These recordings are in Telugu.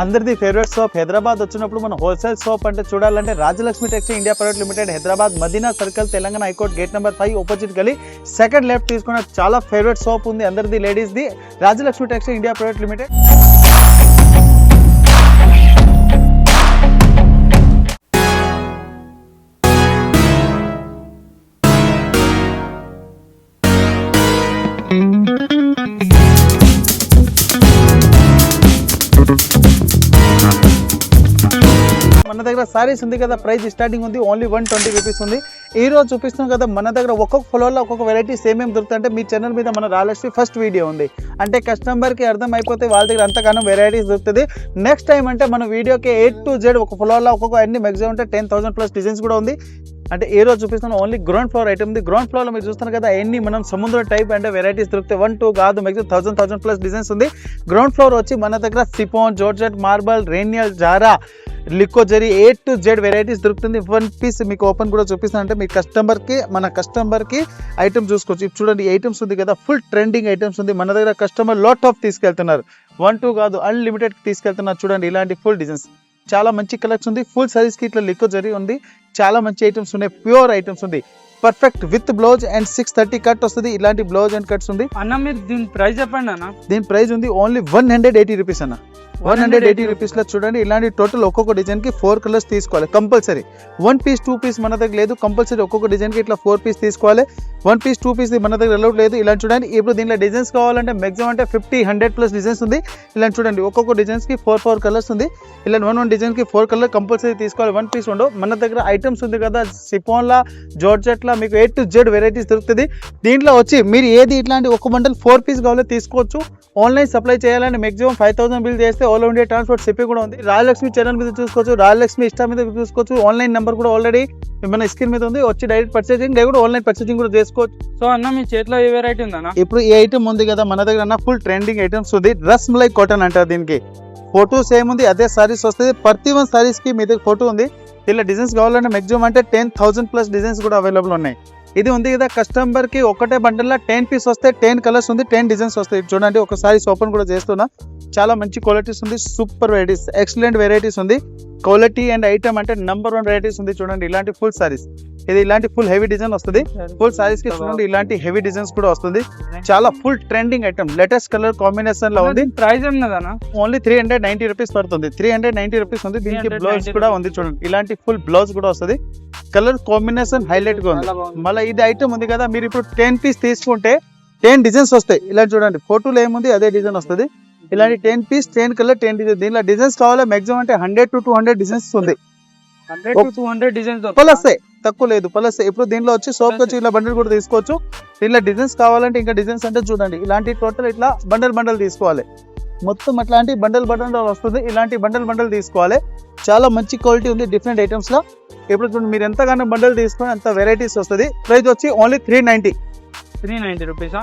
అందరిది ఫేవరెట్ షాప్ హైదరాబాద్ వచ్చినప్పుడు మన హోల్సేల్ షాప్ అంటే చూడాలంటే Rajalakshmi textile India private limited Hyderabad Madina circle Telangana high court gate number 5 opposite గలీ సెకండ్ లెఫ్ట్ తీసుకున్న చాలా ఫేవరెట్ షాప్ ఉంది అందరిది ladies the Rajalakshmi textile India private limited. మన దగ్గర సారీస్ ఉంది కదా, ప్రైస్ స్టార్టింగ్ ఉంది ఓన్లీ 120 రూపీస్ ఉంది. ఈ రోజు చూపిస్తున్నాం కదా మన దగ్గర ఒక్కొక్క ఫ్లోర్లో ఒక్కొక్క వెరైటీస్ ఏమేమి దొరుకుతాయంటే మీ ఛానల్ మీద మన రాజలక్ష్మి ఫస్ట్ వీడియో ఉంది అంటే కస్టమర్కి అర్థం అయిపోతే వాళ్ళ దగ్గర అంతగానో వెరైటీస్ దొరుకుతుంది. నెక్స్ట్ టైం అంటే మన వీడియోకి A to Z ఒక ఫ్లోర్లో ఒక్కొక్క అన్ని మ్యాక్సిమం అంటే 10,000+ డిజైన్స్ కూడా ఉంది. అంటే ఏ రోజు చూపిస్తున్నాం ఓన్లీ గ్రౌండ్ ఫ్లోర్ ఐటమ్ ఉంది. గ్రౌండ్ ఫ్లోర్లో మీరు చూస్తున్నారు కదా అన్ని మనం సముద్ర టైప్ అంటే వెరైటీస్ దొరుకుతాయి. 1, 2 కాదు మ్యాక్సిమం 1000+ డిజైన్స్ ఉంది. గ్రౌండ్ ఫ్లోర్ వచ్చి మన దగ్గర సిఫాన్, జార్జెట్, మార్బల్, రేనియల్, జారా, లికో జరీ A to Z వెరైటీస్ దొరుకుతుంది. 1 పీస్ మీకు ఓపెన్ కూడా చూపిస్తాను అంటే మీ మన కస్టమర్కి ఐటమ్ చూసుకోవచ్చు. ఇప్పుడు చూడండి ఐటమ్స్ ఉంది కదా ఫుల్ ట్రెండింగ్ ఐటమ్స్ ఉంది. మన దగ్గర కస్టమర్ లాట్ ఆఫ్ తీసుకెళ్తున్నారు. 1, 2 కాదు అన్లిమిటెడ్ తీసుకెళ్తున్నారు. చూడండి ఇలాంటి ఫుల్ డిజైన్స్ చాలా మంచి కలెక్షన్ ఉంది. ఫుల్ సైజ్ కి ఇట్లా లికో జరీ ఉంది. చాలా మంచి ఐటమ్స్ ఉన్నాయి. ప్యూర్ ఐటమ్స్ ఉంది. Perfect with blouse and 630 cut వస్తుంది. ఇలాంటి బ్లౌజ్ అండ్ కట్స్ ఉంది. అన్న మీరు దీని ప్రైస్ చెప్పండి అన్న. దీని ప్రైస్ ఉంది ఓన్లీ 180 రూపీస్ అన్న. 180 రూపీస్ లో చూడండి ఇలాంటి టోటల్ ఒక్కొక్క డిజైన్ కి 4 కలర్స్ తీసుకోవాలి కంపల్సరీ. 1 పీస్ 2 పీస్ మన దగ్గర లేదు. కంపల్సరీ ఒక్కొక్క డిజైన్ కి ఇట్లా 4 పీస్ తీసుకోవాలి. 1 పీస్ 2 పీస్ మన దగ్గర అలౌడ్ లేదు. ఇలా చూడండి ఇప్పుడు దీనిలో డిజైన్స్ కావాలంటే మాక్సిమం అంటే 50-100+ డిజైన్స్ ఉంది. ఇలా చూడండి ఒక్కొక్క డిజైన్స్ కి 4 కలర్స్ ఉంది. ఇలా 1 డిజైన్ కి 4 కలర్ కంపల్సరీ తీసుకోవాలి. 1 పీస్ ఉండవు. మన దగ్గర ఐటమ్స్ ఉంది కదా సిఫాన్ లా, జార్జెట్ లా మీకు A to Z వెరైటీస్ దొరుకుతుంది. దీంట్లో వచ్చి మీరు ఏది ఇట్లాంటి ఒక బండల్ 4 పీస్ కావాలో తీసుకోవచ్చు. ఆన్లైన్ సప్లై చేయాలంటే మాక్సిమం 5,000 బిల్ చేస్తే ఆల్ ఇండియా ట్రాన్స్పోర్ట్ షిప్పింగ్ కూడా ఉంది. రాజలక్ష్మి ఛానల్ మీద చూసుకోవచ్చు, రాజలక్ష్మి ఇన్స్టా మీద చూసుకోవచ్చు. ఆన్లైన్ నెంబర్ కూడా ఆల్రెడీ మన స్క్రీన్ మీద ఉంది. వచ్చి డైరెక్ట్ పర్చేసింగ్ లేకుండా ఆన్లైన్ పర్చేసింగ్ కూడా చేసుకోవచ్చు. సో అన్న మీ చేతిలో ఏ వెరైటీ ఉందన్న? ఇప్పుడు ఈ ఐటమ్ ఉంది కదా మన దగ్గర ఫుల్ ట్రెండింగ్ ఐటమ్స్ ఉంది. రస్ మలై కాటన్ అంటారు దీనికి. ఫోటో సేమ్ ఉంది, అదే సారీస్ వస్తుంది. ప్రతి 1 సారీస్ కి మీ దగ్గర ఫోటో ఉంది. ఇలా డిజైన్స్ కావాలంటే మాక్సిమం అంటే 10,000+ డిజైన్స్ కూడా అవైలబుల్ ఉన్నాయి. ఇది ఉంది కదా కస్టమర్ కి ఒకటే బండల్లో 10 పీస్ వస్తే 10 కలర్స్ ఉంది, 10 డిజైన్స్ వస్తాయి. చూడండి ఒకసారి ఓపెన్ కూడా చేస్తున్నా. చాలా మంచి క్వాలిటీస్ ఉంది. సూపర్ వెరైటీస్, ఎక్సలెంట్ వెరైటీస్ ఉంది. క్వాలిటీ అండ్ ఐటమ్ అంటే నంబర్ 1 వెరైటీస్ ఉంది. చూడండి ఇలాంటి ఫుల్ సారీస్, ఇది ఇలాంటి ఫుల్ హెవీ డిజైన్ వస్తుంది. ఫుల్ సారీస్ కి చూడండి ఇలాంటి హెవీ డిజైన్స్ కూడా వస్తుంది. చాలా full trending item, latest colour combination లో ఉంది. ప్రైస్ ఉన్నదన్న ఓన్లీ 390 రూపీస్ పడుతుంది. 390 రూపీస్ ఉంది. దీనికి బ్లౌజ్ కూడా ఉంది. చూడండి ఇలాంటి ఫుల్ బ్లౌజ్ కూడా వస్తుంది. కలర్ కాంబినేషన్ హైలైట్ గా ఉంది. మళ్ళీ ఇది ఐటమ్ ఉంది కదా మీరు ఇప్పుడు 10 పీస్ తీసుకుంటే 10 డిజైన్స్ వస్తాయి. ఇలా చూడండి ఫోటోలో ఏముంది అదే డిజైన్ వస్తుంది. ఇలాంటి 10 పీస్ 10 కలర్ 10 డిజైన్. దీనిలో డిజైన్స్ కావాలి మాక్సిమం అంటే 100 to 200 డిజైన్స్ ఉంది. 100 to 200 డిజైన్స్ ప్లస్ తక్కువ లేదు, ప్లస్ ఇప్పుడు దీనిలో వచ్చి సోప్ వచ్చి ఇలా బండల్ కూడా తీసుకోవచ్చు. దీనిలో డిజైన్స్ కావాలంటే ఇంకా డిజైన్స్ అంటే చూడండి ఇలాంటి టోటల్ ఇట్లా బండల్ తీసుకోవాలి. మొత్తం అట్లాంటి బండల్ వస్తుంది. ఇలాంటి బండల్ తీసుకోవాలి. చాలా మంచి క్వాలిటీ ఉంది డిఫరెంట్ ఐటమ్స్ లో. ఇప్పుడు చూడండి మీరు ఎంతగానో బండల్ తీసుకొని అంత వెరైటీస్ వస్తుంది. ప్రైస్ వచ్చి ఓన్లీ 390 రూపీసా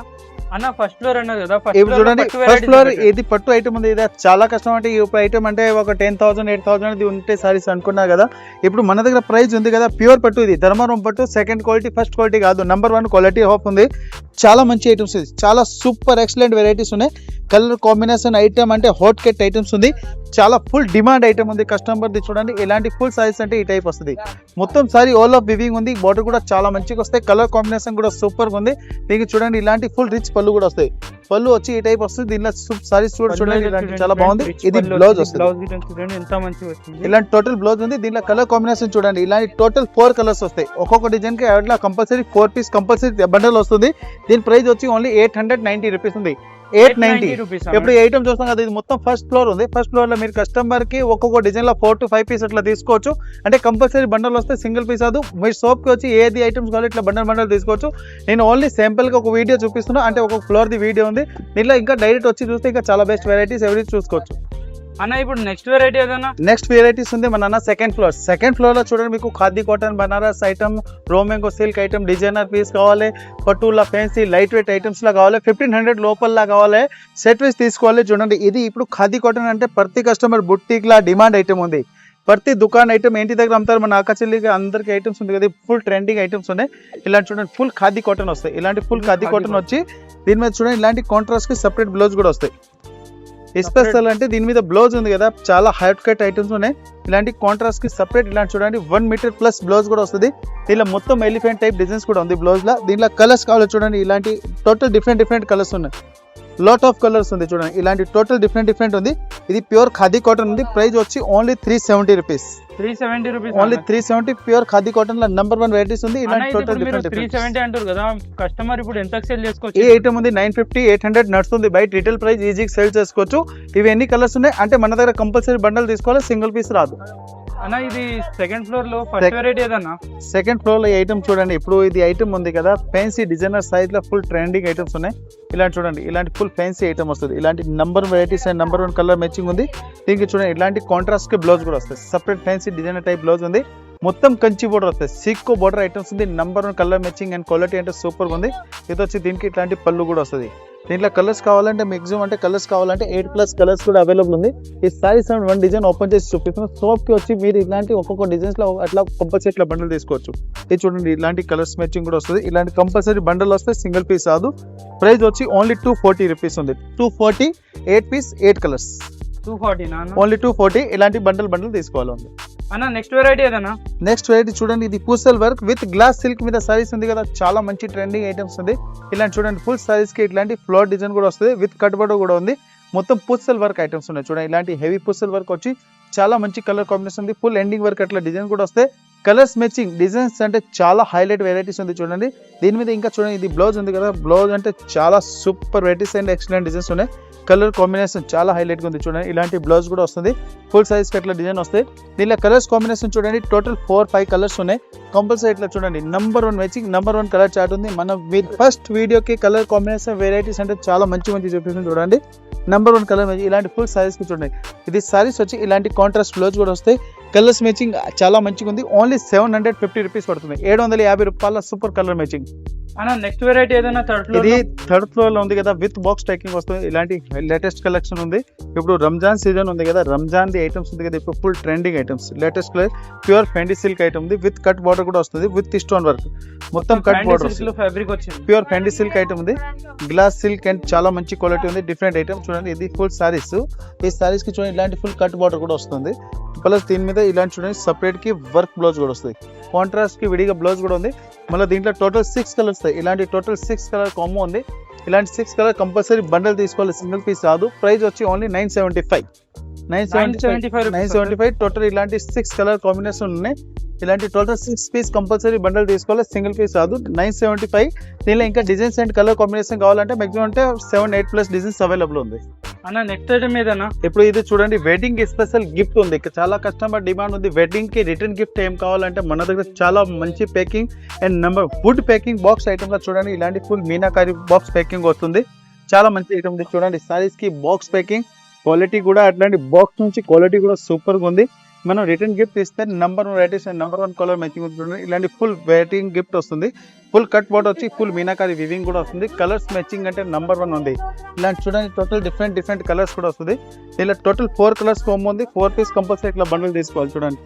అన్న? ఫస్ట్ ఫ్లోర్ అన్నారు కదా, ఇప్పుడు చూడండి ఫస్ట్ ఫ్లోర్ ఇది పట్టు ఐటమ్ ఉంది. ఇది చాలా కష్టం అంటే ఈ ఐటమ్ అంటే ఒక 10,000 8,000 ఉంటే సారీస్ అనుకున్నారు కదా. ఇప్పుడు మన దగ్గర ప్రైస్ ఉంది కదా ప్యూర్ పట్టు. ఇది ధర్మవరం పట్టు, సెకండ్ క్వాలిటీ, ఫస్ట్ క్వాలిటీ కాదు, నంబర్ 1 క్వాలిటీ ఆఫ్ ఉంది. చాలా మంచి ఐటమ్స్ ఇది. చాలా సూపర్ ఎక్సలెంట్ వెరైటీస్ ఉన్నాయి. కలర్ కాంబినేషన్ ఐటమ్ అంటే హాట్ కేట్ ఐటమ్స్ ఉంది. చాలా ఫుల్ డిమాండ్ ఐటమ్ ఉంది కస్టమర్ది. చూడండి ఇలాంటి ఫుల్ సారీస్ అంటే ఈ టైప్ వస్తుంది. మొత్తం సారీ ఆల్ ఆఫ్ వివింగ్ ఉంది. బార్డర్ కూడా చాలా మంచిగా వస్తాయి. కలర్ కాంబినేషన్ కూడా సూపర్ గా ఉంది. దీనికి చూడండి ఇలాంటి ఫుల్ రిచ్ పళ్ళు కూడా వస్తాయి. పళ్ళు వచ్చి ఈ టైప్ వస్తుంది. దీనిలో సారీస్ చూడండి ఇలాంటి చాలా బాగుంది. ఇది బ్లౌజ్ వస్తుంది. ఎంత మంచిగా వస్తుంది. ఇలాంటి టోటల్ బ్లౌజ్ ఉంది. దీనిలో కలర్ కాంబినేషన్ చూడండి ఇలాంటి టోటల్ 4 కలర్స్ వస్తాయి. ఒక్కొక్క డిజైన్ కి అట్లా కంపల్సరీ 4 పీస్ కంపల్సరీ బండల్ వస్తుంది. దీని ప్రైస్ వచ్చి ఓన్లీ 890 రూపీస్ ఉంది. 890 రూపీస్. ఇప్పుడు ఈ ఐటమ్ చూస్తాం కదా ఇది మొత్తం ఫస్ట్ ఫ్లోర్ ఉంది. ఫస్ట్ ఫ్లోర్ లో మీరు కస్టమర్ కి ఒక్కొక్క డిజైన్ లో 4 to 5 పీస్ అట్లా తీసుకోవచ్చు. అంటే కంపల్సరీ బండల్ వస్తే సింగిల్ పీస్ కాదు. మీరు షాప్ కి వచ్చి ఏది ఐటమ్స్ కావాలి ఇట్లా బండల్ తీసుకోవచ్చు. నేను ఓన్లీ శాంపుల్ కి ఒక వీడియో చూపిస్తున్నా. అంటే ఒక ఫ్లోర్ ది వీడియో ఉంది. దీనిలో ఇంకా డైరెక్ట్ వచ్చి చూస్తే ఇంకా చాలా బెస్ట్ వెరైటీస్ ఎవరి చూసుకోవచ్చు. అన్న ఇప్పుడు నెక్స్ట్ వెరైటీ ఏదన్నా? నెక్స్ట్ వెరైటీస్ ఉంది మన అన్న సెకండ్ ఫ్లోర్ లో చూడండి మీకు ఖాదీ కాటన్, బనారస్ ఐటమ్, రోమెంగో సిల్క్ ఐటమ్, డిజైనర్ పీస్ కావాలి, పట్టులా ఫ్యాన్సీ లైట్ వెయిట్ ఐటమ్స్ లా కావాలి, 1500 లోపల కావాలి, సెట్ వైస్ తీసుకోవాలి. చూడండి ఇది ఇప్పుడు ఖాదీ కాటన్ అంటే ప్రతి కస్టమర్ బుట్టీక్ లా డిమాండ్ ఐటమ్ ఉంది. ప్రతి దుకాణం ఐటమ్ ఏంటి దగ్గర అమ్ముతారు. మన ఆకచెల్లిగా అందరికి ఐటమ్స్ ఉంది కదా, ఫుల్ ట్రెండింగ్ ఐటమ్స్ ఉన్నాయి. ఇలాంటి చూడండి ఫుల్ ఖాదీ కాటన్ వస్తాయి. ఇలాంటి ఫుల్ ఖాదీ కాటన్ వచ్చి దీని మీద చూడండి ఇలాంటి కాంట్రాస్ట్ కి సెపరేట్ బ్లౌజ్ కూడా వస్తాయి. స్పెషల్ అంటే దీని మీద బ్లౌజ్ ఉంది కదా, చాలా హైట్ కట్ ఐటమ్స్ ఉన్నాయి. ఇలాంటి కాంట్రాస్ట్ కి సపరేట్ ఇలాంటి చూడండి 1 మీటర్ ప్లస్ బ్లౌజ్ కూడా వస్తుంది. దీనిలో మొత్తం ఎలిఫెంట్ టైప్ డిజైన్స్ కూడా ఉంది బ్లౌజ్ లో. దీనిలో కలర్స్ కావాలి చూడండి, ఇలాంటి టోటల్ డిఫరెంట్ కలర్స్ ఉన్నాయి. లాట్ ఆఫ్ కలర్స్ ఉంది చూడండి, ఇలాంటి టోటల్ డిఫరెంట్ ఉంది. ఇది ప్యూర్ ఖాదీ కాటన్ ఉంది. ప్రైస్ వచ్చి only 370 rupees. 370 rupees only 370 pure khadi cotton లో నెంబర్ 1 వెరైటీస్ ఉంది. ఇలాంటి టోటల్ డిఫరెంట్ 370 అంటారు కదా, కస్టమర్ ఇప్పుడు ఎంత సేల్ చేసుకోవచ్చు? ఈ ఐటమ్ ఉంది 950 800 నడుస్తుంది. బయట రిటైల్ ప్రైస్ ఈజీగా సేల్ చేసుకోవచ్చు. ఇవి ఎన్ని కలర్స్ ఉన్నాయి అంటే మన దగ్గర కంపల్సరీ బండల్ తీసుకోవాలి, సింగిల్ పీస్ రాదు అన్న. ఇది సెకండ్ ఫ్లోర్ లో ఫస్ట్ వెరైటీ ఏదన్నా? సెకండ్ ఫ్లోర్ లో ఈ ఐటమ్ చూడండి. ఇప్పుడు ఇది ఐటమ్ ఉంది కదా, ఫ్యాన్సీ డిజైనర్ సైజ్ లో ఫుల్ ట్రెండింగ్ ఐటమ్స్ ఉన్నాయి. ఇలాంటి చూడండి, ఇలాంటి ఫుల్ ఫ్యాన్సీ ఐటమ్ వస్తుంది. ఇలాంటి number varieties and number 1 colour matching ఉంది. దీనికి చూడండి ఇలాంటి కాంట్రాస్ట్ కి బ్లౌజ్ కూడా వస్తుంది. Separate fancy designer type blouse ఉంది. మొత్తం కంచి బోర్డర్ వస్తుంది. సిక్కో బోర్డర్ ఐటమ్స్ ఉంది. Number 1 colour matching and quality అంటే సూపర్ ఉంది. ఇది వచ్చి దీనికి ఇట్లాంటి పళ్ళు కూడా వస్తుంది. దీంట్లో కలర్స్ కావాలంటే మ్యాక్సిమం అంటే కలర్స్ కావాలంటే 8+ కలర్స్ కూడా అవైలబుల్ ఉంది. ఈ సారీస్ 1 డిజైన్ ఓపెన్ చేసి చూపిస్తున్నాం. షాప్ కి వచ్చి మీరు ఇలాంటి ఒక్కొక్క డిజైన్స్ లో అట్లా కంపల్సరీ ఇట్లా బండల్ తీసుకోవచ్చు. ఇది చూడండి ఇలాంటి కలర్స్ మ్యాచింగ్ కూడా వస్తుంది. ఇలాంటి కంపల్సరీ బండల్ వస్తే సింగిల్ పీస్ రాదు. ప్రైస్ వచ్చి ఓన్లీ 240 రూపీస్ ఉంది. 240 8 పీస్ 8 కలర్స్ 240 నా? ఓన్లీ 240. ఇలాంటి బండల్ తీసుకోవాలి ఉంది అన్న. నెక్స్ట్ వెరైటీ ఏదన్నా? నెక్స్ట్ వెరైటీ చూడండి, ఇది పూసల్ వర్క్ విత్ గ్లాస్ సిల్క్ మీద సారీస్ ఉంది కదా, చాలా మంచి ట్రెండింగ్ ఐటమ్స్ ఉంది. ఇలాంటి చూడండి ఫుల్ సారీస్ కి ఇట్లాంటి ఫ్లోర్ డిజైన్ కూడా వస్తుంది. విత్ కట్ బోర్డర్ కూడా ఉంది. మొత్తం పూసల్ వర్క్ ఐటమ్స్ ఉన్నాయి చూడండి. ఇలాంటి హెవీ పూసల్ వర్క్ వచ్చి చాలా మంచి కలర్ కాంబినేషన్ ఉంది. ఫుల్ ఎండింగ్ వర్క్ అట్లా డిజైన్ కూడా వస్తాయి. కలర్స్ మ్యాచింగ్ డిజైన్స్ అంటే చాలా హైలైట్ వెరైటీస్ ఉంది చూడండి. దీని మీద ఇంకా చూడండి ఇది బ్లౌజ్ ఉంది కదా, బ్లౌజ్ అంటే చాలా super varieties and excellent designs ఉన్నాయి. కలర్ కాంబినేషన్ చాలా హైలైట్ గా ఉంది చూడండి. ఇలాంటి బ్లౌజ్ కూడా వస్తుంది. ఫుల్ సైజ్ కి అట్లా డిజైన్ వస్తాయి. దీనిలో కలర్స్ కాంబినేషన్ చూడండి, టోటల్ 4-5 కలర్స్ ఉన్నాయి. కంపల్సరీ ఇట్లా చూడండి number 1 matching, number 1 colour chart ఉంది. మన ఫస్ట్ వీడియోకి కలర్ కాంబినేషన్ వెరైటీస్ అంటే చాలా మంచి చూపిస్తుంది చూడండి. నెంబర్ 1 కలర్ మ్యాచింగ్ ఇలాంటి ఫుల్ సారీస్ కి చూడండి. ఇది సారీస్ వచ్చి ఇలాంటి కాంట్రాస్ట్ బ్లౌజ్ కూడా వస్తాయి. కలర్స్ మ్యాచింగ్ చాలా మంచిగా ఉంది. ఓన్లీ 750 రూపీస్ పడుతుంది. 750 రూపాయల సూపర్ కలర్ మ్యాచింగ్. అన్న నెక్స్ట్ వెరైటీ ఏదైనా థర్డ్ ఫ్లోర్? ఇది థర్డ్ ఫ్లోర్ లో ఉంది కదా, విత్ బాక్స్ టైకింగ్ వస్తుంది. ఇలాంటి లేటెస్ట్ కలెక్షన్ ఉంది. ఇప్పుడు రంజాన్ సీజన్ ఉంది కదా, రంజాన్ ది ఐటమ్స్ ఉంది కదా, ఇప్పుడు full trending items. Latest colour pure Fendi silk item ఉంది. విత్ కట్ బార్డర్ కూడా వస్తుంది. విత్ స్టోన్ వర్క్ మొత్తం కట్ బార్డర్ ఫ్యాబ్రిక్ వచ్చింది. ప్యూర్ ఫెండీ సిల్క్ ఐటమ్ ఉంది. గ్లాస్ సిల్క్ అండ్ చాలా మంచి క్వాలిటీ ఉంది. డిఫరెంట్ ఐటమ్ చూడండి. ఇది ఫుల్ సారీస్. ఈ సారీస్ కి చూడండి ఇలాంటి ఫుల్ కట్ బార్డర్ కూడా వస్తుంది. ప్లస్ దీని మీద ఇలాంటి చూడండి సపరేట్ కి వర్క్ బ్లౌజ్ కూడా వస్తుంది. కాంట్రాస్ట్ కి విడిగా బ్లౌజ్ కూడా ఉంది. మళ్ళీ దీంట్లో టోటల్ 6 కలర్స్ వస్తాయి. ఇలాంటి టోటల్ 6 కలర్ కాంబో ఉంది. ఇలాంటి 6 కలర్ కంపల్సరీ బండల్ తీసుకోవాలి, సింగిల్ పీస్ రాదు. ప్రైస్ వచ్చి ఓన్లీ 975 టోటల్. ఇలాంటి 6 కలర్ కాంబినేషన్ ఉన్నాయి. ఇలాంటి టోటల్ 6 పీస్ కంపల్సరీ బండల్ తీసుకోవాలి, సింగిల్ పీస్ రాదు. 975. దీనిలో ఇంకా డిజైన్స్ అండ్ కలర్ కాంబినేషన్ కావాలంటే మాక్సిమం అంటే 7-8+ డిజైన్స్ అవైలబుల్ ఉంది. అన్న నెక్స్ట్ ఐటమ్ ఏదన్నా? ఇప్పుడు ఇది చూడండి వెడ్డింగ్ స్పెషల్ గిఫ్ట్ ఉంది. చాలా కస్టమర్ డిమాండ్ ఉంది. వెడ్డింగ్ కి రిటర్న్ గిఫ్ట్ ఏం కావాలంటే మన దగ్గర చాలా మంచి packing and number wood packing box item లో చూడండి ఇలాంటి ఫుల్ మీనాకారి బాక్స్ ప్యాకింగ్ వస్తుంది. చాలా మంచి ఐటమ్ ఉంది చూడండి. సారీస్ కి బాక్స్ ప్యాకింగ్ క్వాలిటీ కూడా అట్లాంటి బాక్స్ నుంచి క్వాలిటీ కూడా సూపర్ గా ఉంది. మనం రిటర్న్ గిఫ్ట్ ఇస్తే number 1 varieties and number 1 colour matching ఉంటుంది. ఇలాంటి ఫుల్ వెయిటింగ్ గిఫ్ట్ వస్తుంది. ఫుల్ కట్ బోర్డర్ వచ్చి ఫుల్ మీనాకారి వివింగ్ కూడా వస్తుంది. కలర్స్ మ్యాచింగ్ అంటే నెంబర్ 1 ఉంది. ఇలాంటి చూడండి టోటల్ డిఫరెంట్ కలర్స్ కూడా వస్తుంది. ఇలా టోటల్ 4 కలర్స్ కాంబో ఉంది. 4 పీస్ కంపల్సరీ ఇట్లా బండిల్ తీసుకోవాలి చూడండి.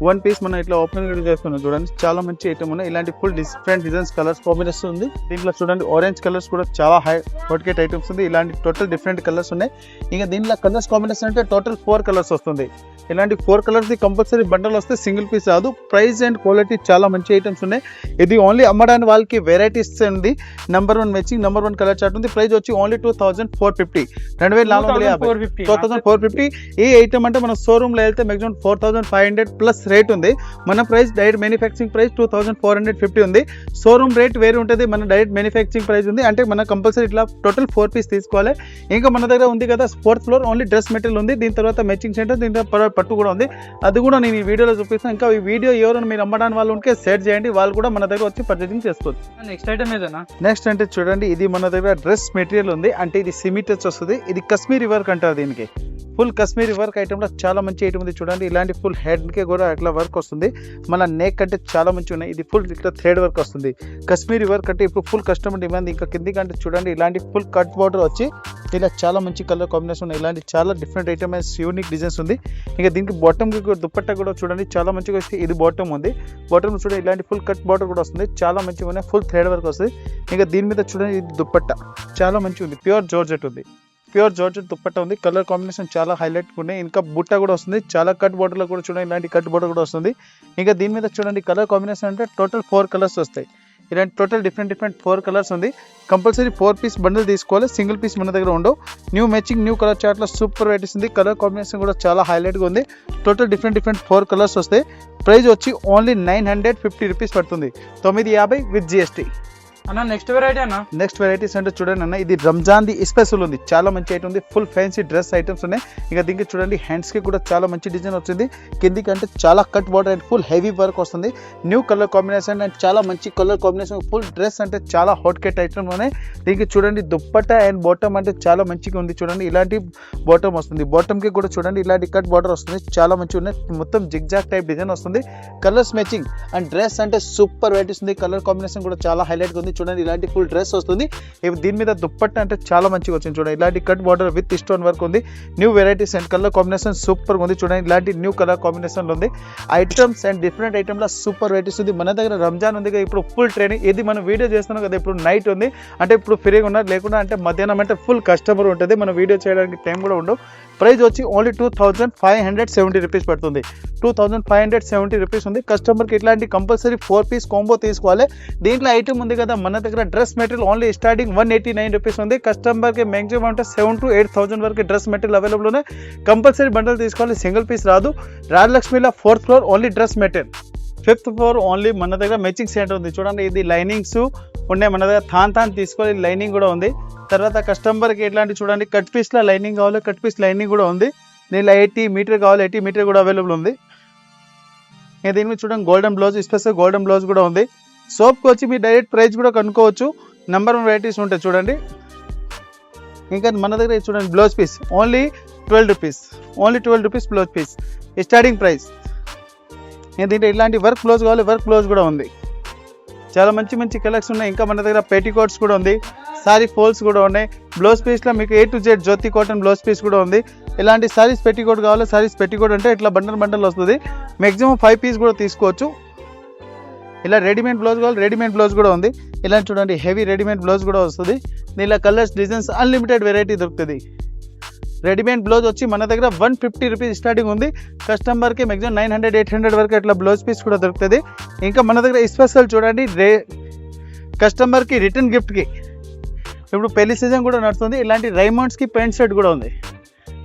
1 పీస్ మనం ఇట్లా ఓపెన్ చేస్తున్నాం చూడండి. చాలా మంచి ఐటమ్ ఉన్నాయి. ఇలాంటి full different designs colours combination ఉంది. దీంట్లో చూడండి ఆరెంజ్ కలర్స్ కూడా చాలా హై హాట్ ఐటమ్స్ ఉంది. ఇలాంటి టోటల్ డిఫరెంట్ కలర్స్ ఉన్నాయి. ఇంకా దీంట్లో కలర్స్ కాంబినేషన్ అంటే టోటల్ 4 కలర్స్ వస్తుంది. ఇలాంటి 4 కలర్స్ కంపల్సరీ బండల్ వస్తే సింగిల్ పీస్ రాదు. ప్రైస్ అండ్ క్వాలిటీ చాలా మంచి ఐటమ్స్ ఉన్నాయి. ఇది ఓన్లీ అమ్మడానికి వాళ్ళకి వెరైటీస్ ఉంది. Number 1 matching, number 1 colour chart ఉంది. ప్రైస్ వచ్చి ఓన్లీ 2450. 2450. ఈ ఐటమ్ అంటే మన షోరూమ్ లో వెళ్తే మాక్సిమం 4500+ రేట్ ఉంది. మన ప్రైస్ డైరెక్ట్ మ్యానుఫ్యాక్చరింగ్ ప్రైస్ 2450 ఉంది. షోరూమ్ రేట్ వేరే ఉంటుంది, మన డైరెక్ట్ మ్యానుఫ్యాక్చరింగ్ ప్రైస్ ఉంది. అంటే మన కంపల్సరీ ఇట్లా టోటల్ 4 పీస్ తీసుకోవాలి. ఇంకా మన దగ్గర ఉంది కదా 4th floor only dress material ఉంది. దీని తర్వాత మ్యాచింగ్ సెంటర్, దీని తర్వాత పట్టు కూడా ఉంది. అది కూడా నేను ఈ వీడియోలో చూపిస్తాను. ఇంకా ఈ వీడియో ఎవరైనా మీరు అమ్మడానికి వాళ్ళు ఉంటే షేర్ చేయండి, వాళ్ళు కూడా మన దగ్గర వచ్చి పర్చేసింగ్ చేసుకోవచ్చు. నెక్స్ట్ ఐటమ్ ఏదన్నా? నెక్స్ట్ అంటే చూడండి ఇది మన దగ్గర డ్రెస్ మెటీరియల్ ఉంది. అంటే ఇది సెమీ టచ్ వస్తుంది. ఇది కశ్మీరీ వర్క్ అంటారు దీనికి. ఫుల్ కశ్మీరీ వర్క్ ఐటమ్ లో చాలా మంచి ఐటమ్ ఉంది చూడండి. ఇలాంటి ఫుల్ హెడ్ కి కూడా అట్లా వర్క్ వస్తుంది. మన నెక్ అంటే చాలా మంచి ఉన్నాయి. ఇది ఫుల్ ఇట్లా థ్రెడ్ వర్క్ వస్తుంది. కశ్మీరీ వర్క్ అంటే ఇప్పుడు ఫుల్ కస్టమర్ డిమాండ్. ఇంకా కింది కంటే చూడండి ఇలాంటి ఫుల్ కట్ బార్డర్ వచ్చి ఇలా చాలా మంచి కలర్ కాంబినేషన్ ఉన్నాయి. ఇలాంటి చాలా డిఫరెంట్ ఐటమ్స్ యూనిక్ డిజైన్స్ ఉంది. ఇంకా దీనికి బాటమ్ కి దుపట్టా కూడా చూడండి చాలా మంచిగా వస్తుంది. ఇది బాటమ్ ఉంది. బాటమ్ చూడండి ఇలాంటి ఫుల్ కట్ బార్డర్ కూడా వస్తుంది. చాలా మంచిగా ఉన్నాయి. ఫుల్ థ్రెడ్ వర్క్ వస్తుంది. ఇంకా దీని మీద చూడండి ఇది దుపట్టా చాలా మంచిగా ఉంది. ప్యూర్ జార్జెట్ ఉంది. ప్యూర్ జార్జెట్ దుప్పట్టా ఉంది. కలర్ కాంబినేషన్ చాలా హైలైట్ ఉన్నాయి. ఇంకా బుట్ట కూడా వస్తుంది, చాలా కట్ బోర్డర్లో కూడా చూడండి ఇలాంటి కట్ బోర్డర్ కూడా వస్తుంది. ఇంకా దీని మీద చూడండి కలర్ కాంబినేషన్ అంటే టోటల్ 4 కలర్స్ వస్తాయి. ఇలాంటి టోటల్ డిఫరెంట్ 4 కలర్స్ ఉంది. కంపల్సరీ 4 పీస్ బండిల్ తీసుకోవాలి, సింగిల్ పీస్ మన దగ్గర ఉండవు. న్యూ మ్యాచింగ్ న్యూ కలర్ చార్ట్లో సూపర్ వెరైటీస్ ఉంది. కలర్ కాంబినేషన్ కూడా చాలా హైలైట్గా ఉంది. టోటల్ డిఫరెంట్ 4 కలర్స్ వస్తాయి. ప్రైస్ వచ్చి ఓన్లీ 950 రూపీస్ పడుతుంది, 950 విత్ GST. అన్న నెక్స్ట్ వెరైటీ అన్న. నెక్స్ట్ వెరైటీస్ అంటే చూడండి అన్న, ఇది రంజాన్ది స్పెషల్ ఉంది, చాలా మంచి ఐటమ్ ఉంది. ఫుల్ ఫ్యాన్సీ డ్రెస్ ఐటమ్స్ ఉన్నాయి. ఇంకా దీనికి చూడండి హ్యాండ్స్కి కూడా చాలా మంచి డిజైన్ వచ్చింది. కిందికి అంటే చాలా cut border and full heavy work వస్తుంది. న్యూ కలర్ కాంబినేషన్ అండ్ చాలా మంచి కలర్ కాంబినేషన్. ఫుల్ డ్రెస్ అంటే చాలా హాట్ కేట్ ఐటమ్ ఉన్నాయి. దీనికి చూడండి దుప్పట్టా అండ్ బాటమ్ అంటే చాలా మంచిగా ఉంది. చూడండి ఇలాంటి బాటమ్ వస్తుంది. బాటమ్కి కూడా చూడండి ఇలాంటి కట్ బార్డర్ వస్తుంది, చాలా మంచిగా ఉన్నాయి. మొత్తం జిగ్జాగ్ టైప్ డిజైన్ వస్తుంది. కలర్స్ మ్యాచింగ్ అండ్ డ్రెస్ అంటే సూపర్ వెరైటీస్ ఉంది. కలర్ కాంబినేషన్ కూడా చాలా హైలైట్గా ఉంది. చూడండి ఇలాంటి ఫుల్ డ్రెస్ వస్తుంది. దీని మీద దుప్పట్టా అంటే చాలా మంచిగా వచ్చింది. చూడండి ఇలాంటి cut border with stone work ఉంది. New varieties and colour combination సూపర్గా ఉంది. చూడండి ఇలాంటి న్యూ కలర్ కాంబినేషన్ ఉంది. ఐటమ్స్ అండ్ డిఫరెంట్ ఐటమ్లో సూపర్ వెరైటీస్ ఉంది. మన దగ్గర రంజాన్ ఉంది కదా, ఇప్పుడు ఫుల్ ట్రైనింగ్. ఇది మనం వీడియో చేస్తున్నాం కదా, ఇప్పుడు నైట్ ఉంది అంటే ఇప్పుడు ఫ్రీగా ఉన్నారు, లేకుండా అంటే మధ్యాహ్నం అంటే ఫుల్ కస్టమర్ ఉంటుంది. మనం వీడియో చేయడానికి టైం కూడా ఉండవు. ప్రైస్ వచ్చి ఓన్లీ 2570 రూపీస్ పడుతుంది, 2570 రూపీస్ ఉంది. కస్టమర్కి ఇట్లాంటి కంపల్సరీ 4 పీస్ కాంబో తీసుకోవాలి. దీంట్లో ఐటమ్ ఉంది కదా, మన దగ్గర dress material only starting 189 rupees ఉంది. కస్టమర్కి మ్యాక్సిమం అంటే 7,000 to 8,000 వరకు డ్రెస్ మెటీరియల్ అవైలబుల్ ఉన్నాయి. కంపల్సరీ బండల్ తీసుకోవాలి, సింగిల్ పీస్ రాదు. రాజలక్ష్మిలో 4th floor only dress material, 5th floor only మన దగ్గర మ్యాచింగ్ సెంటర్ ఉంది. చూడండి ఇది లైనింగ్స్ ఉన్నాయి మన దగ్గర, థాన్ తీసుకోవాలి, లైనింగ్ కూడా ఉంది. తర్వాత కస్టమర్కి ఎట్లాంటి చూడండి కట్ పీస్లో లైనింగ్ కావాలి, కట్ పీస్ లైనింగ్ కూడా ఉంది. దీనిలో 80 మీటర్ కావాలి, 80 మీటర్ కూడా అవైలబుల్ ఉంది. ఇంకా దీని మీద చూడండి golden blouse, special golden blouse కూడా ఉంది. సోప్కి వచ్చి మీరు డైరెక్ట్ ప్రైస్ కూడా కనుక్కోవచ్చు. నెంబర్ 1 వెరైటీస్ ఉంటాయి చూడండి. ఇంకా మన దగ్గర చూడండి blouse piece only 12 rupees, only 12 rupees blouse piece starting price. ఇంకా దీంట్లో ఇలాంటి వర్క్ బ్లౌజ్ కావాలి, వర్క్ బ్లౌజ్ కూడా ఉంది. చాలా మంచి కలెక్షన్ ఉన్నాయి. ఇంకా మన దగ్గర పెటికోట్స్ కూడా ఉంది, సారీ ఫోల్స్ కూడా ఉన్నాయి. బ్లౌజ్ పీస్లో మీకు A to Z Jyoti cotton blouse piece కూడా ఉంది. ఇలాంటి సారీస్ పెటికోట్ కావాలి, సారీస్ పెటికోట్ అంటే ఇట్లా బండల్ వస్తుంది. మ్యాక్సిమం 5 పీస్ కూడా తీసుకోవచ్చు. ఇలా రెడీమేడ్ బ్లౌజ్ కావాలి, రెడీమేడ్ బ్లౌజ్ కూడా ఉంది. ఇలా చూడండి హెవీ రెడీమేడ్ బ్లౌజ్ కూడా వస్తుంది. ఇలా కలర్స్ డిజైన్స్ అన్లిమిటెడ్ వెరైటీ దొరుకుతుంది. రెడీమేడ్ బ్లౌజ్ వచ్చి మన దగ్గర 150 రూపీస్ స్టార్టింగ్ ఉంది. కస్టమర్కి మ్యాక్సిమం 900-800 వరకు ఇట్లా బ్లౌజ్ పీస్ కూడా దొరుకుతుంది. ఇంకా మన దగ్గర స్పెషల్ చూడండి కస్టమర్కి రిటర్న్ గిఫ్ట్కి ఇప్పుడు పెళ్లి సీజన్ కూడా నడుస్తుంది. ఇలాంటి రైమండ్స్కి ప్యాంట్ షర్ట్ కూడా ఉంది.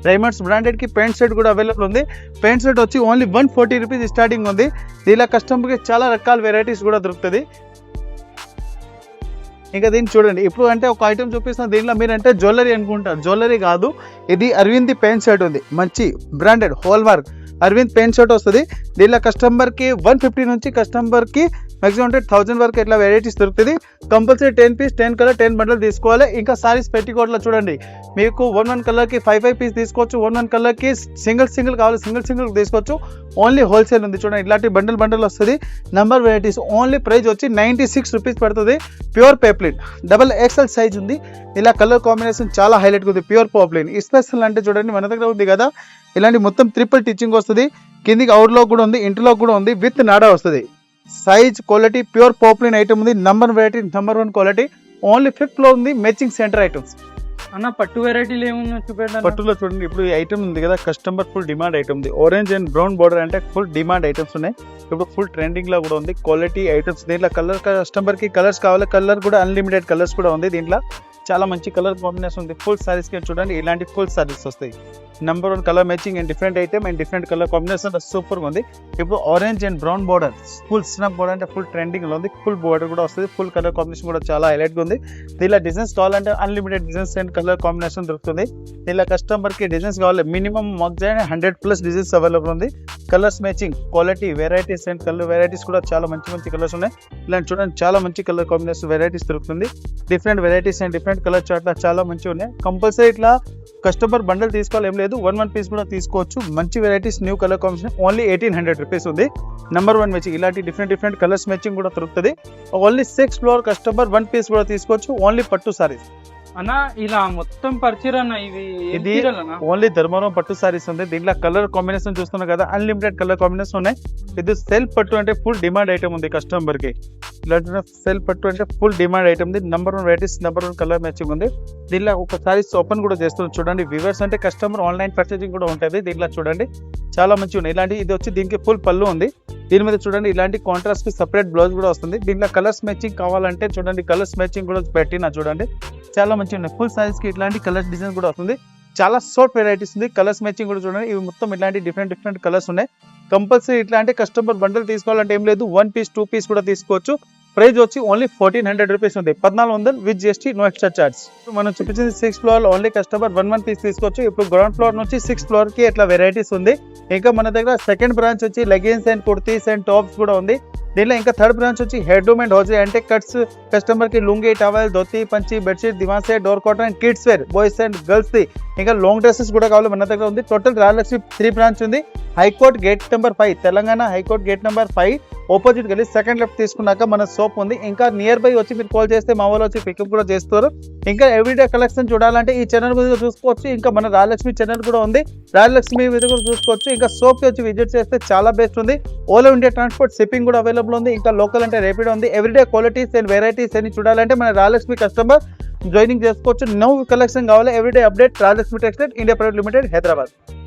రైమండ్స్ బ్రాండెడ్కి ప్యాంట్ షర్ట్ కూడా అవైలబుల్ ఉంది. ప్యాంట్ షర్ట్ వచ్చి ఓన్లీ 140 రూపీస్ స్టార్టింగ్ ఉంది. దీనిలో కస్టమర్కి చాలా రకాల వెరైటీస్ కూడా దొరుకుతుంది. ఇంకా దీన్ని చూడండి, ఇప్పుడు అంటే ఒక ఐటమ్ చూపిస్తున్న దీనిలో మీరు అంటే జ్యువెలరీ అనుకుంటారు, జ్యువెలరీ కాదు. ఇది అరవింద్ ప్యాంట్ షర్ట్ ఉంది, మంచి branded whole work Arvind pant shirt వస్తుంది. దీనిలో కస్టమర్కి 150 నుంచి కస్టమర్కి మ్యాక్సిమం అంటే 1000 వరకు ఇట్లా వెరైటీస్ దొరుకుతుంది. కంపల్సరీ 10 పీస్ 10 కలర్ 10 బండల్ తీసుకోవాలి. ఇంకా సారీస్ పెట్టికోట్లో చూడండి మీకు 1 కలర్కి 5 పీస్ తీసుకోవచ్చు. 1 కలర్కి సింగిల్ కావాలి, సింగిల్ తీసుకోవచ్చు. ఓన్లీ హోల్సేల్ ఉంది. చూడండి ఇలాంటి బండల్ వస్తుంది. నెంబర్ వెరైటీస్ ఓన్లీ ప్రైస్ వచ్చి 96 రూపీస్ పడుతుంది. ప్యూర్ పేప్లిన్ XXL సైజ్ ఉంది. ఇలా కలర్ కాంబినేషన్ చాలా హైలైట్గా ఉంది. ప్యూర్ పేప్లిన్ స్పెషల్ అంటే చూడండి మన దగ్గర ఉంది కదా, ఇలాంటి మొత్తం ట్రిపుల్ టిచ్చింగ్ వస్తుంది. కిందికి అవుట్లో కూడా ఉంది, ఇంట్లో కూడా ఉంది, విత్ నాడా వస్తుంది. Size quality pure poplin item ఉంది. Number variety number 1 quality. Only 5th floor ఉంది. Matching centre items. అన్న పట్టు వెరైటీలు ఏమున్నా చూపెట్టండి. పట్టులో చూడండి ఇప్పుడు ఈ ఐటమ్ ఉంది కదా, కస్టమర్ ఫుల్ డిమాండ్ ఐటమ్ ఉంది. ఆరెంజ్ అండ్ బ్రౌన్ బోర్డర్ అంటే ఫుల్ డిమాండ్ ఐటమ్స్ ఉన్నాయి. ఇప్పుడు ఫుల్ ట్రెండింగ్ లో కూడా ఉంది. Quality items. దీంట్లో కలర్ కస్టమర్కి కలర్స్ కావాలి, కలర్ కూడా అన్లిమిటెడ్ కలర్స్ కూడా ఉంది. దీంట్లో చాలా మంచి కలర్ కాంబినేషన్ ఉంది. ఫుల్ సారీస్ కి చూడండి ఇలాంటి ఫుల్ సారీస్ వస్తాయి. Number 1 colour matching and different item and different colour combination సూపర్గా ఉంది. ఇప్పుడు orange and brown border full స్నప్ border అంటే ఫుల్ ట్రెండింగ్ లో ఉంది. ఫుల్ బోర్డర్ కూడా వస్తుంది. ఫుల్ కలర్ కాంబినేషన్ కూడా చాలా హైలైట్ గా ఉంది. దీనిలో డిజైన్స్ కావాలంటే unlimited designs and colour combination దొరుకుతుంది. దీనిలో కస్టమర్ కి డిజైన్స్ కావాలి మినిమం మాకు 100+ డిజైన్స్ అవైలబుల్ ఉంది. Colours matching quality varieties and colour varieties కూడా చాలా మంచి కలర్స్ ఉన్నాయి. ఇలాంటి చూడండి చాలా మంచి కలర్ కాంబినేషన్ వెరైటీస్ దొరుకుతుంది. Different varieties and different colour chart చాలా మంచిగా ఉన్నాయి. కంపల్సరీ ఇట్లా కస్టమర్ బండల్ తీసుకోవాలి ఏం లేదు, 1 పీస్ కూడా తీసుకోవచ్చు. మంచి varieties new colour combination only 1800 rupees ఉంది. నెంబర్ 1 మ్యాచింగ్ ఇలాంటి డిఫరెంట్ కలర్స్ మ్యాచింగ్ కూడా దొరుకుతుంది. Only 6th floor customer 1 piece కూడా తీసుకోవచ్చు. ఓన్లీ పట్టు సారీస్ అన్న ఇలా మొత్తం పరిచయం అన్న ఇవి ఏం ఇది చీరలు అన్న? ఓన్లీ ధర్మవరం పట్టు సారీస్ ఉంది. దీంట్లో కలర్ కాంబినేషన్ చూస్తున్నాం కదా, అన్లిమిటెడ్ కలర్ కాంబినేషన్ ఉన్నాయి. ఇది సెల్ఫ్ పట్టు అంటే ఫుల్ డిమాండ్ ఐటమ్ ఉంది కస్టమర్ కి. ఇలాంటి సెల్ఫ్ పట్టు అంటే ఫుల్ డిమాండ్ ఐటమ్ ఉంది. Number 1 varieties, number 1 colour matching ఉంది. దీంట్లో ఒక సారీస్ ఓపెన్ కూడా చేస్తున్నాం చూడండి. వ్యూవర్స్ అంటే కస్టమర్ ఆన్లైన్ పర్చేసింగ్ కూడా ఉంటుంది. దీంట్లో చూడండి చాలా మంచిగా ఉన్నాయి. ఇలాంటి ఇది వచ్చి దీనికి ఫుల్ పళ్ళు ఉంది. దీని మీద చూడండి ఇలాంటి కాంట్రాస్ట్ కి సెపరేట్ బ్లౌజ్ కూడా వస్తుంది. దీంట్లో కలర్స్ మ్యాచింగ్ కావాలంటే చూడండి, కలర్స్ మ్యాచింగ్ కూడా పెట్టినా చూడండి చాలా మంచిగా ఉన్నాయి. ఫుల్ సైజ్ కి ఇట్లాంటి కలర్ డిజైన్ కూడా వస్తుంది. చాలా సోట్ వెరైటీస్ ఉంది. కలర్స్ మ్యాచింగ్ కూడా చూడండి. ఇవి మొత్తం ఇట్లాంటి డిఫరెంట్ కలర్స్ ఉన్నాయి. కంపల్సరీ ఇట్లాంటి కస్టమర్ బండల్ తీసుకోవాలంటే ఏం లేదు, 1 పీస్ 2 పీస్ కూడా తీసుకోవచ్చు. ప్రైస్ వచ్చి ఓన్లీ 1400 రూపీస్ ఉంది. 1400 with GST, no extra charge. మనం చూపించింది 6th floor only customer 1 piece తీసుకోవచ్చు. ఇప్పుడు గ్రౌండ్ ఫ్లోర్ నుంచి 6th ఫ్లోర్ కి ఇట్లా వెరైటీస్ ఉంది. ఇంకా మన దగ్గర సెకండ్ బ్రాంచ్ వచ్చి leggings and kurtis and tops కూడా ఉంది. దీనిలో ఇంకా థర్డ్ బ్రాంచ్ వచ్చి హెడ్రూమ్ అండ్ హోజరీ అంటే కట్స్, కస్టమర్ కి లుంగి, టవల్, ధోతి, పంచి, bedsheet, divan set, door cotton and kids wear, boys and girls ది ఇంకా లాంగ్ డ్రెస్సెస్ కూడా కావాలి మన దగ్గర ఉంది. టోటల్ రాయలక్ష్మి 3 బ్రాంచ్ ఉంది. High court gate number 5, Telangana high court gate number 5 opposite గల్లీ సెకండ్ లెఫ్ట్ తీసుకున్నాక మన షాప్ ఉంది. ఇంకా నియర్ బై వచ్చి మీరు కాల్ చేస్తే మా వాళ్ళు వచ్చి పికప్ కూడా చేస్తారు. ఇంకా ఎవ్రీడే కలెక్షన్ చూడాలంటే ఈ ఛానల్ మీద చూసుకోవచ్చు. ఇంకా మన రాయలక్ష్మి ఛానల్ కూడా ఉంది, రాయలక్ష్మి మీద కూడా చూసుకోవచ్చు. ఇంకా షాప్ కి వచ్చి విజిట్ చేస్తే చాలా బెస్ట్ ఉంది. ఆల్ ఇండియా ట్రాన్స్పోర్ట్ షిప్పింగ్ కూడా అవైలబుల్ ఉంది. ఇంకా లోకల్ అంటే రేపిడ్ ఉంది. ఎవ్రీడే క్వాలిటీస్ అండ్ వెరైటీస్ అని చూడాలంటే మన రాయలక్ష్మి కస్టమర్ జాయినింగ్ చేసుకోవచ్చు. నో కలెక్షన్ కావాలి, everyday update Rayalakshmi textile India private limited, Hyderabad.